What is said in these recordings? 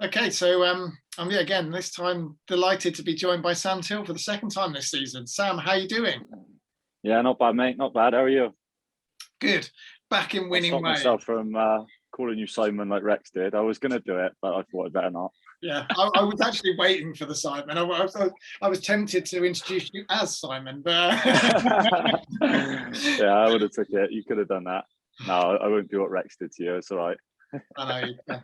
Okay, so yeah, again, this time delighted to be joined by Sam Teale for the second time this season. Sam, how you doing? Yeah, not bad, mate. Not bad. How are you? Good. Back in I winning stopped way. myself from calling you Simon like Rex did. I was going to do it, but I thought I'd better not. Yeah, I was actually waiting for the Simon. I was tempted to introduce you as Simon, but Yeah, I would have took it. You could have done that. No, I won't do what Rex did to you. It's all right. I know.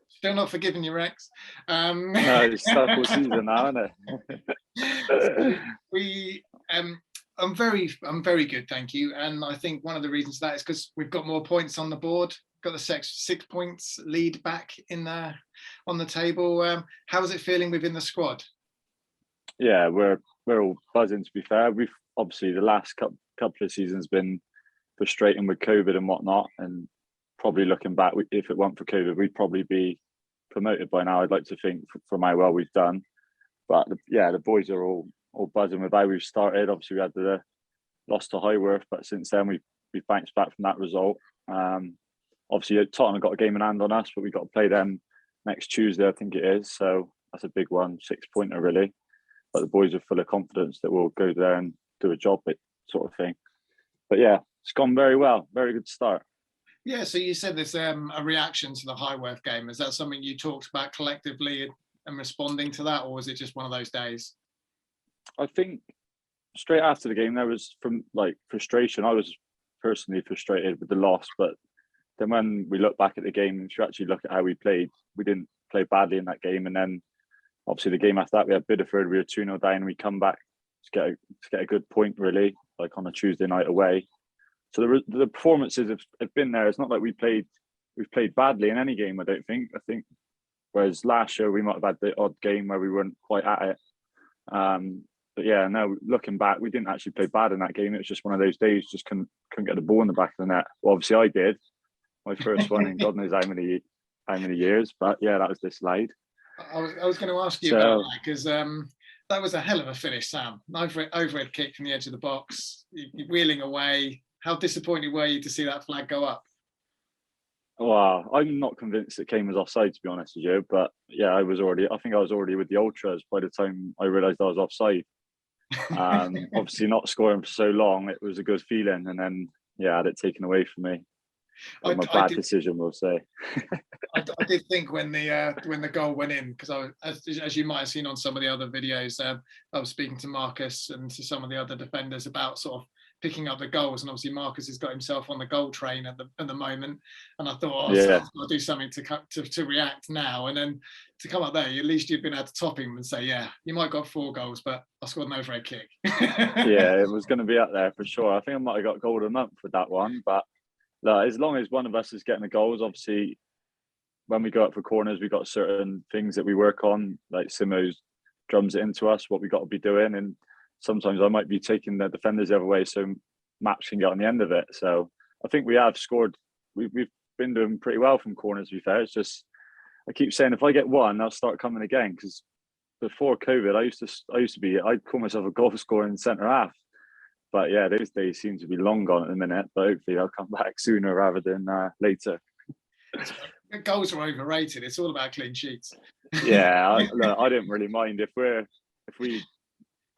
Still not forgiving you, Rex. No, it's stuck all season now, isn't it? I'm very good, thank you. And I think one of the reasons for that is because we've got more points on the board. Got the 6 points lead back in there on the table. How is it feeling within the squad? Yeah, we're all buzzing. To be fair, we've obviously the last couple of seasons been frustrating with COVID and whatnot, and probably looking back, if it weren't for COVID, we'd probably be promoted by now. I'd like to think from how well we've done, but yeah, the boys are all buzzing with how we've started. Obviously, we had the loss to Highworth, but since then we've bounced back from that result. Obviously, Tottenham got a game in hand on us, but we've got to play them next Tuesday, I think it is. So that's a big one, 6-pointer really. But the boys are full of confidence that we'll go there and do a job, sort of thing. But yeah, it's gone very well. Very good start. Yeah, so you said there's a reaction to the Highworth game. Is that something you talked about collectively and responding to that, or was it just one of those days? I think straight after the game, there was frustration. I was personally frustrated with the loss, but then when we look back at the game, if you actually look at how we played, we didn't play badly in that game. And then obviously the game after that, we had Bideford, we were 2-0 down, we come back to get a good point really, like on a Tuesday night away. So the performances have been there. It's not like we've played badly in any game, I don't think. I think whereas last year we might have had the odd game where we weren't quite at it. But yeah, now looking back, we didn't actually play bad in that game. It was just one of those days, just couldn't get the ball in the back of the net. Well, obviously I did. My first one in God knows how many years. But yeah, that was disallowed. I was going to ask you about that because that was a hell of a finish, Sam. Overhead kick from the edge of the box, you're wheeling away. How disappointed were you to see that flag go up? Wow, I'm not convinced it came as offside, to be honest with you. But yeah, I think I was already with the ultras by the time I realised I was offside. Obviously, not scoring for so long, it was a good feeling, and then yeah, I had it taken away from me. My bad decision, we'll say. I did think when the goal went in, because as you might have seen on some of the other videos, I was speaking to Marcus and to some of the other defenders about sort of picking up the goals, and obviously Marcus has got himself on the goal train at the moment, and I thought, I've got to do something to react now, and then to come up there, at least you've been able to top him and say, yeah, you might have got 4 goals, but I scored an overhead kick. Yeah, it was going to be up there for sure. I think I might have got goal of the month with that one, but as long as one of us is getting the goals, obviously when we go up for corners, we've got certain things that we work on, like Simo's drums it into us, what we got to be doing, and sometimes I might be taking the defenders the other way so Maps can get on the end of it. So I think we have scored. We've been doing pretty well from corners, to be fair. It's just, I keep saying if I get one, I'll start coming again, because before COVID, I'd call myself a goal scoring centre half. But yeah, those days seem to be long gone at the minute, but hopefully I'll come back sooner rather than later. Goals are overrated. It's all about clean sheets. Yeah, I don't really mind if we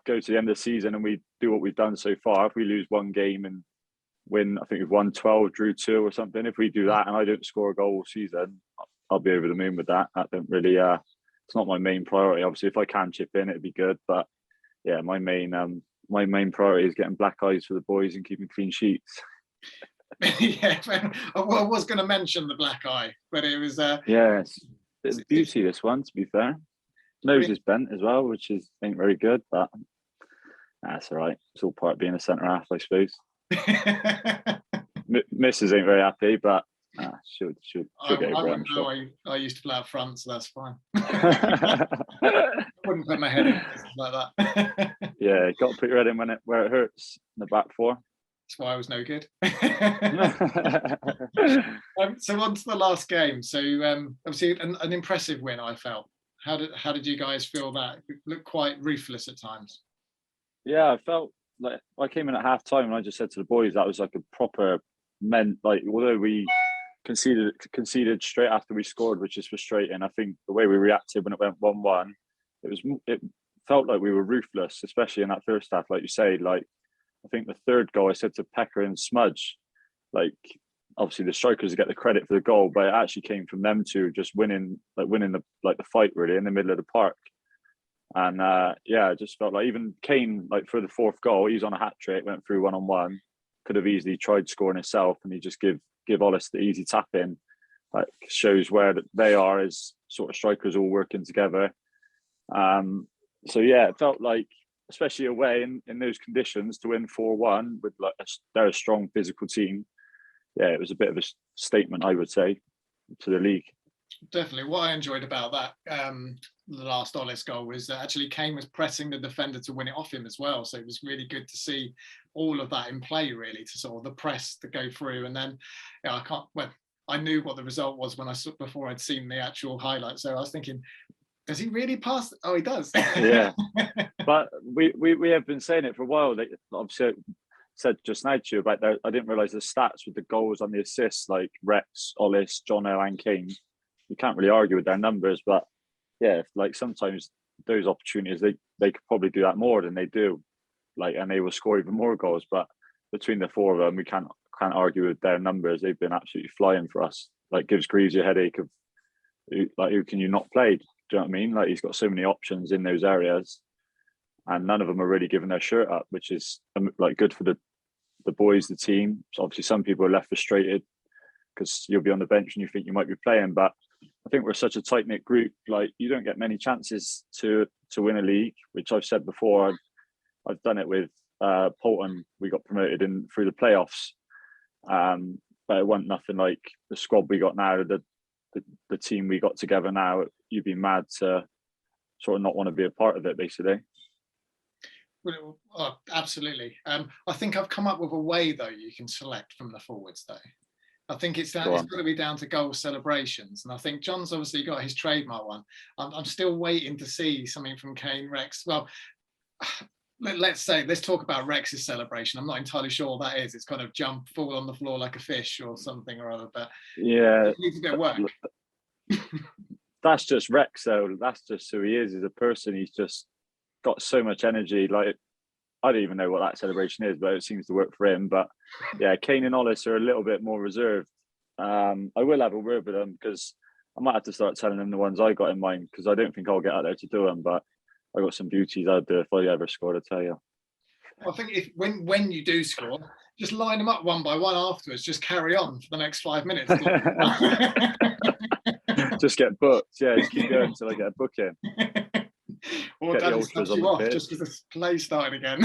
go to the end of the season and we do what we've done so far. If we lose one game and win, I think we've won 12, drew 2 or something. If we do that and I don't score a goal all season, I'll be over the moon with that. That don't really, it's not my main priority. Obviously, if I can chip in, it'd be good. But yeah, my main priority is getting black eyes for the boys and keeping clean sheets. Yeah, I was going to mention the black eye, but it was yes, bit of beauty this one, to be fair. Nose is bent as well, which ain't very good, but that's all right. It's all part of being a centre half, I suppose. Mrs. ain't very happy, but she'll get over it, I'm sure. I used to play up front, so that's fine. I wouldn't put my head in like that. Yeah, got to put your head in where it hurts in the back four. That's why I was no good. So on to the last game. So obviously an impressive win, I felt. How did you guys feel that? It looked quite ruthless at times. Yeah, I felt like I came in at half time and I just said to the boys that was like a proper although we conceded straight after we scored, which is frustrating. I think the way we reacted when it went 1-1, it felt like we were ruthless, especially in that first half. Like you say, like I think the third goal, I said to Pecker and Smudge, like obviously the strikers get the credit for the goal, but it actually came from them two just winning the fight really in the middle of the park. And I just felt like even Kane, like for the fourth goal, he's on a hat trick, went through 1-on-1, could have easily tried scoring himself, and he just give Ollis the easy tap in. Like shows where they are as sort of strikers all working together. So yeah, it felt like, especially away in those conditions, to win 4-1 with they're a strong physical team. Yeah, it was a bit of a statement, I would say, to the league. Definitely. What I enjoyed about that, the last Ollis goal, was that actually Kane was pressing the defender to win it off him as well. So it was really good to see all of that in play, really, to sort of the press to go through. And then, I knew what the result was before I'd seen the actual highlight. So I was thinking, does he really pass? Oh, he does. Yeah, but we have been saying it for a while. They obviously said just now to you about that. I didn't realise the stats with the goals on the assists, like Rex, Ollis, Jono, and Kane. You can't really argue with their numbers, but yeah, like sometimes those opportunities they could probably do that more than they do, like, and they will score even more goals. But between the four of them, we can't argue with their numbers. They've been absolutely flying for us. Like gives Greavesy a headache of who can you not play? Do you know what I mean? Like he's got so many options in those areas, and none of them are really giving their shirt up, which is like good for the boys, the team. So obviously, some people are left frustrated because you'll be on the bench and you think you might be playing, but I think we're such a tight knit group. Like you don't get many chances to win a league, which I've said before. I've done it with Bolton. We got promoted through the playoffs, but it wasn't nothing like the squad we got now. The team we got together now. You'd be mad to sort of not want to be a part of it, basically. Well, absolutely. I think I've come up with a way though you can select from the forwards though. I think it's got to be down to goal celebrations, and I think John's obviously got his trademark one. I'm still waiting to see something from Kane, Rex. Well, let's talk about Rex's celebration. I'm not entirely sure what that is. It's kind of jump, fall on the floor like a fish or something or other. But yeah, it needs a bit of work. That's just Rex, though. That's just who he is as a person. He's just got so much energy. Like I don't even know what that celebration is, but it seems to work for him. But yeah, Kane and Ollis are a little bit more reserved. I will have a word with them because I might have to start telling them the ones I got in mind because I don't think I'll get out there to do them. But I got some beauties I'd do if I ever scored, I tell you. I think when you do score, just line them up one by one afterwards. Just carry on for the next 5 minutes. Just get booked. Yeah, just keep going until I get a book in. Or Dad snaps you off just because the play started again.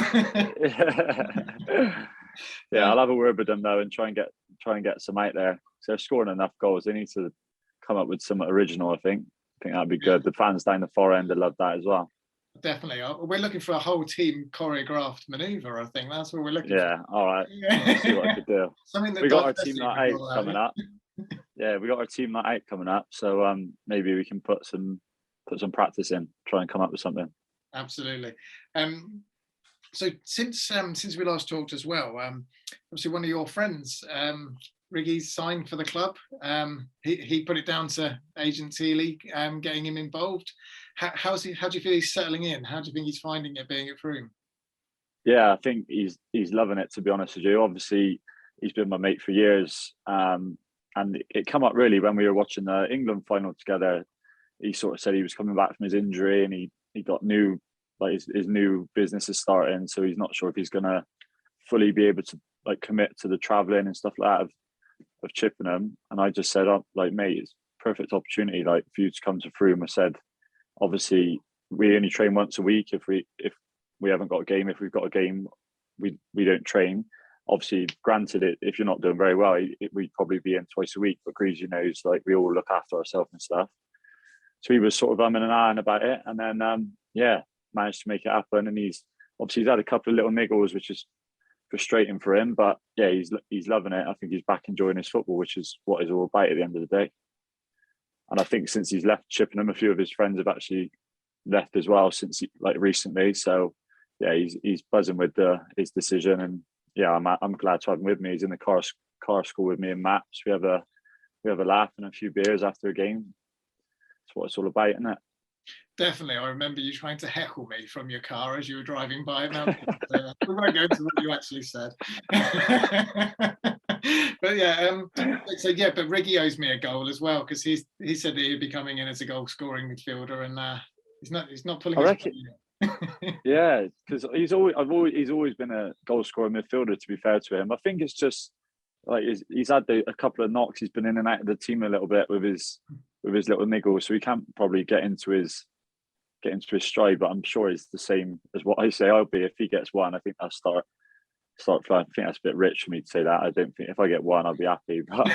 Yeah, I'll have a word with them though and try and get some out there. So they're scoring enough goals. They need to come up with some original. I think that'd be good. The fans down the far end, they love that as well. Definitely. We're looking for a whole team choreographed maneuver. I think that's what we're looking for. Yeah, all right. I'll see what I could do. Something we got our team night out coming up. Yeah, we got our team night out coming up. So maybe we can put some practice in, try and come up with something. Absolutely. So since we last talked as well, obviously one of your friends, Riggy's signed for the club. He put it down to agent Teale getting him involved. How do you feel he's settling in? How do you think he's finding it being at Frome? Yeah, I think he's loving it, to be honest with you. Obviously, he's been my mate for years. And it came up really when we were watching the England final together. He sort of said he was coming back from his injury and he got new, like his new business is starting. So he's not sure if he's going to fully be able to like commit to the traveling and stuff like that of Chippenham. And I just said, oh, like, mate, it's a perfect opportunity like for you to come to Frome. I said, obviously we only train once a week. If we haven't got a game, if we've got a game, we don't train. Obviously, granted, if you're not doing very well, we'd probably be in twice a week. But Greasy knows, like, we all look after ourselves and stuff. So he was sort of umming and ahhing about it, and then managed to make it happen. And he's had a couple of little niggles, which is frustrating for him. But yeah, he's loving it. I think he's back enjoying his football, which is what it's all about at the end of the day. And I think since he's left Chippenham, a few of his friends have actually left as well recently. So yeah, he's buzzing with his decision, and yeah, I'm glad to have him with me. He's in the car school with me and Maps. We have a have a laugh and a few beers after a game. That's what it's all about, isn't it? Definitely. I remember you trying to heckle me from your car as you were driving by. We won't go into what you actually said. But yeah, so yeah, but Riggy owes me a goal as well, because he said that he'd be coming in as a goal scoring midfielder, and he's not pulling his weight. Yeah, because he's always been a goal scoring midfielder, to be fair to him. I think it's just like he's had a couple of knocks. He's been in and out of the team a little bit with his little niggles, so he can't probably get into his stride. But I'm sure he's the same as what I say I'll be. If he gets one, I think I'll start flying. I think that's a bit rich for me to say that. I don't think if I get one, I'll be happy. But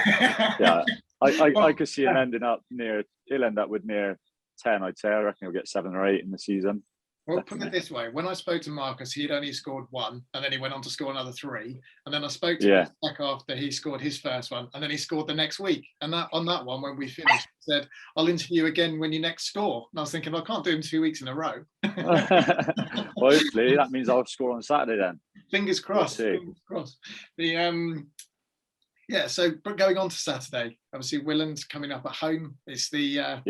yeah, I could see him ending up near. He'll end up with near 10. I'd say. I reckon he'll get 7 or 8 in the season. Well, put it this way: when I spoke to Marcus, he'd only scored 1, and then he went on to score another 3. And then I spoke to him back after he scored his first one, and then he scored the next week. And on that one, when we finished, he said, "I'll interview you again when you next score." And I was thinking, I can't do him 2 weeks in a row. Well, hopefully that means I'll score on Saturday then. Fingers crossed. Fingers crossed. So going on to Saturday, obviously Willand's coming up at home. It's the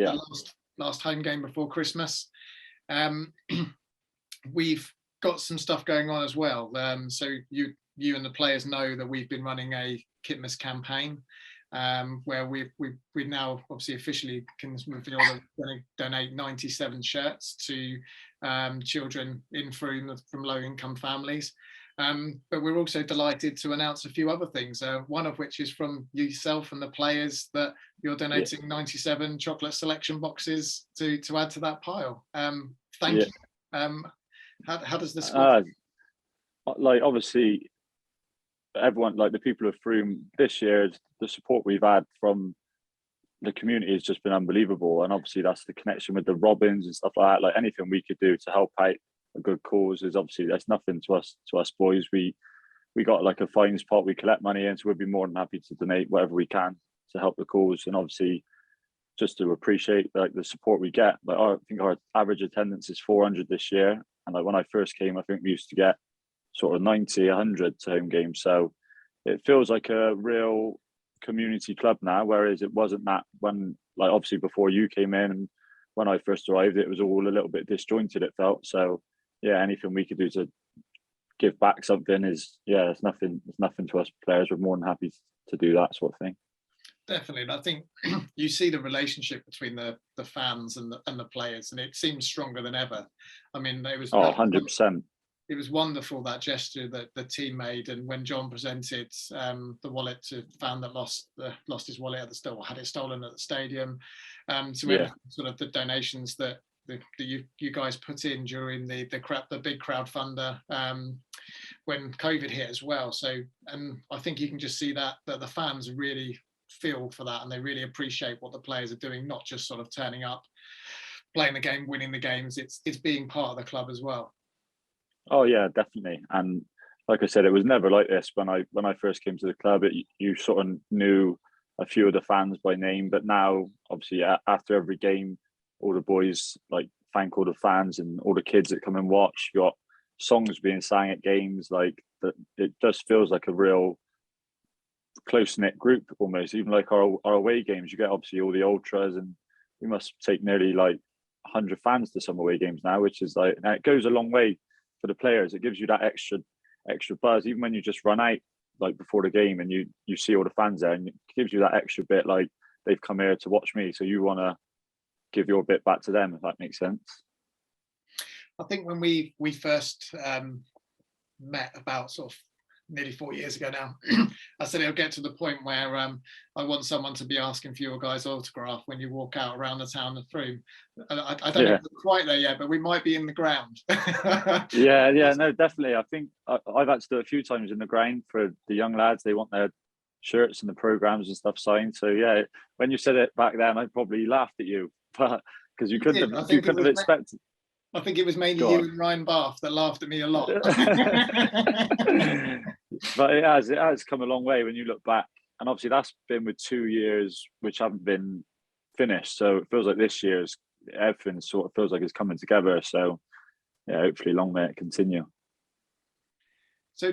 last home game before Christmas. We've got some stuff going on as well. So you and the players know that we've been running a Kitmas campaign, where we now obviously officially can reveal that we're going to donate 97 shirts to children in from low income families. But we're also delighted to announce a few other things, one of which is from yourself and the players, that you're donating 97 chocolate selection boxes to add to that pile. Thank you. How does this work? Like, obviously, everyone, like the people of Froome this year, the support we've had from the community has just been unbelievable. And obviously that's the connection with the Robins and stuff like that. Like anything we could do to help out a good cause is obviously, that's nothing to us boys. We got like a fines pot we collect money in, so we'd be more than happy to donate whatever we can to help the cause. And obviously just to appreciate like the support we get. Like I think our average attendance is 400 this year, and like when I first came, I think we used to get sort of 90, 100 to home games. So it feels like a real community club now, whereas it wasn't that when, like, obviously before you came in and when I first arrived, it was all a little bit disjointed, it felt. So yeah, anything we could do to give back something is, it's nothing to us players. We're more than happy to do that sort of thing. Definitely. And I think you see the relationship between the fans and the players, and it seems stronger than ever. I mean, it was 100%. It was wonderful, that gesture that the team made, and when John presented the wallet to a fan that lost his wallet at the store, had it stolen at the stadium. Sort of the donations that you guys put in during the big crowdfunder when COVID hit as well. So, and I think you can just see that the fans really feel for that, and they really appreciate what the players are doing, not just sort of turning up, playing the game, winning the games. It's being part of the club as well. Oh yeah, definitely. And like I said, it was never like this when I first came to the club. You sort of knew a few of the fans by name, but now obviously after every game, all the boys like thank all the fans and all the kids that come and watch. You got songs being sang at games, like that. It just feels like a real close-knit group almost. Even like our away games, you get obviously all the ultras, and we must take nearly like 100 fans to some away games now, which is like, and it goes a long way for the players. It gives you that extra buzz, even when you just run out like before the game and you see all the fans there, and it gives you that extra bit, like they've come here to watch me, so you want to give your bit back to them, if that makes sense. I think when we first met about sort of nearly 4 years ago now, I said it'll get to the point where I want someone to be asking for your guys' autograph when you walk out around the town of Froome. I don't know if we're quite there yet, but we might be in the ground. No, definitely. I think I've had to do it a few times in the ground for the young lads. They want their shirts and the programs and stuff signed. So yeah, when you said it back then, I probably laughed at you, but because you couldn't have expected. I think it was mainly you and Ryan Bath that laughed at me a lot. But it has come a long way when you look back. And obviously that's been with 2 years which haven't been finished. So it feels like this year's everything sort of feels like it's coming together. So yeah, hopefully long may it continue. So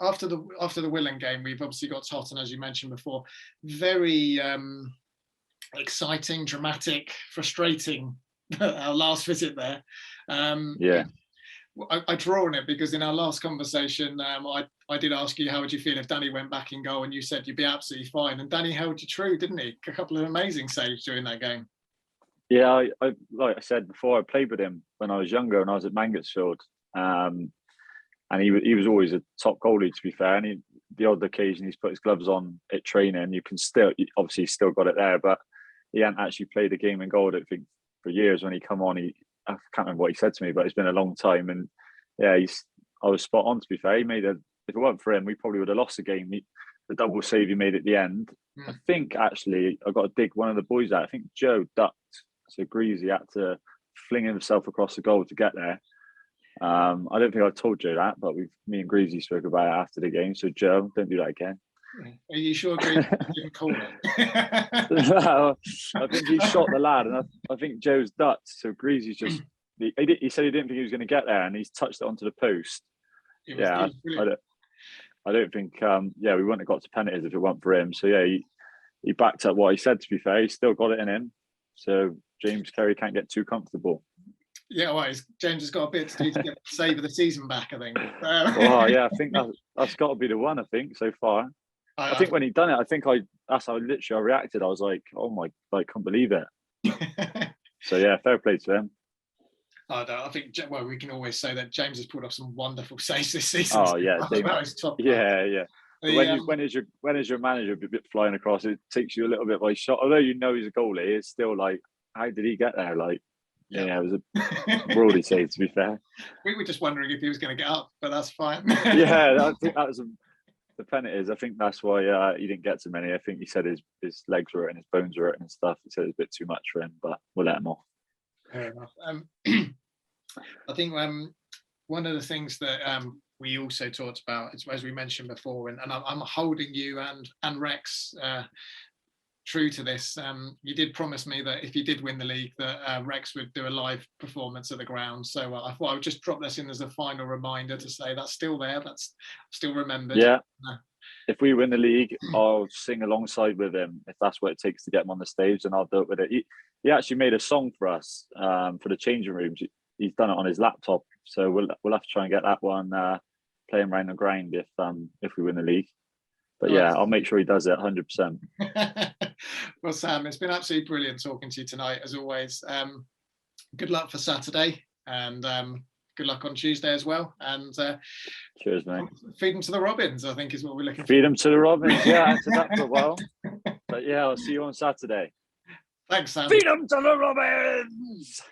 after the Willand game, we've obviously got Tottenham, as you mentioned before, very exciting, dramatic, frustrating. Our last visit there. Yeah. I draw on it because in our last conversation, I did ask you how would you feel if Danny went back in goal, and you said you'd be absolutely fine. And Danny held you true, didn't he? A couple of amazing saves during that game. Yeah, I like I said before, I played with him when I was younger, and I was at Mangotsfield, and he was always a top goalie, to be fair. And the odd occasion he's put his gloves on at training, you can still obviously he's still got it there, but he hadn't actually played a game in goal, I don't think, for years. When he come on, I can't remember what he said to me, but it's been a long time. And yeah, I was spot on, to be fair. He made if it weren't for him, we probably would have lost the game. The double save he made at the end. I think actually I got to dig one of the boys out. I think Joe ducked, so Greasy had to fling himself across the goal to get there. I don't think I told Joe that, but me and Greasy spoke about it after the game. So Joe, don't do that again. Are you sure Greasy didn't call it? No, I think he shot the lad, and I think Joe's ducked. So Greasy's just he said he didn't think he was going to get there, and he's touched it onto the post. Yeah, I don't think we wouldn't have got to penalties if it weren't for him. So yeah, he backed up what he said, to be fair. He's still got it in him. So James Carey can't get too comfortable. Yeah, well, James has got a bit to do to get the save of the season back, I think. Well, yeah, I think that's got to be the one, I think, so far. I think when he done it, that's how I reacted. I was like, oh my, I can't believe it. So yeah, fair play to him. I think, well, we can always say that James has pulled off some wonderful saves this season. Oh yeah, yeah. When is your manager a bit flying across? It takes you a little bit by shot. Although you know he's a goalie, it's still like, how did he get there? Like, yeah, it was a worldy save, to be fair. We were just wondering if he was going to get up, but that's fine. Yeah, I think that was the penalties. I think that's why he didn't get so many. I think he said his legs were hurting, his bones were hurting and stuff. He said it was a bit too much for him, but we'll let him off. Fair enough. I think one of the things that we also talked about, as we mentioned before, and I'm holding you and Rex true to this. You did promise me that if you did win the league, that Rex would do a live performance at the ground. So I thought I would just drop this in as a final reminder to say that's still there, that's still remembered. Yeah. If we win the league, I'll sing alongside with him if that's what it takes to get him on the stage, and I'll do it with it. He actually made a song for us for the changing rooms. He's done it on his laptop, so we'll have to try and get that one playing around the grind if we win the league. But yeah, I'll make sure he does it 100%. Well, Sam, it's been absolutely brilliant talking to you tonight, as always. Good luck for Saturday, and good luck on Tuesday as well. And cheers, mate. Feed them to the Robins, I think, is what we're looking for. Feed them to the Robins. Yeah, I answered that for a while. But yeah, I'll see you on Saturday. Thanks, Sam. Feed them to the Robins.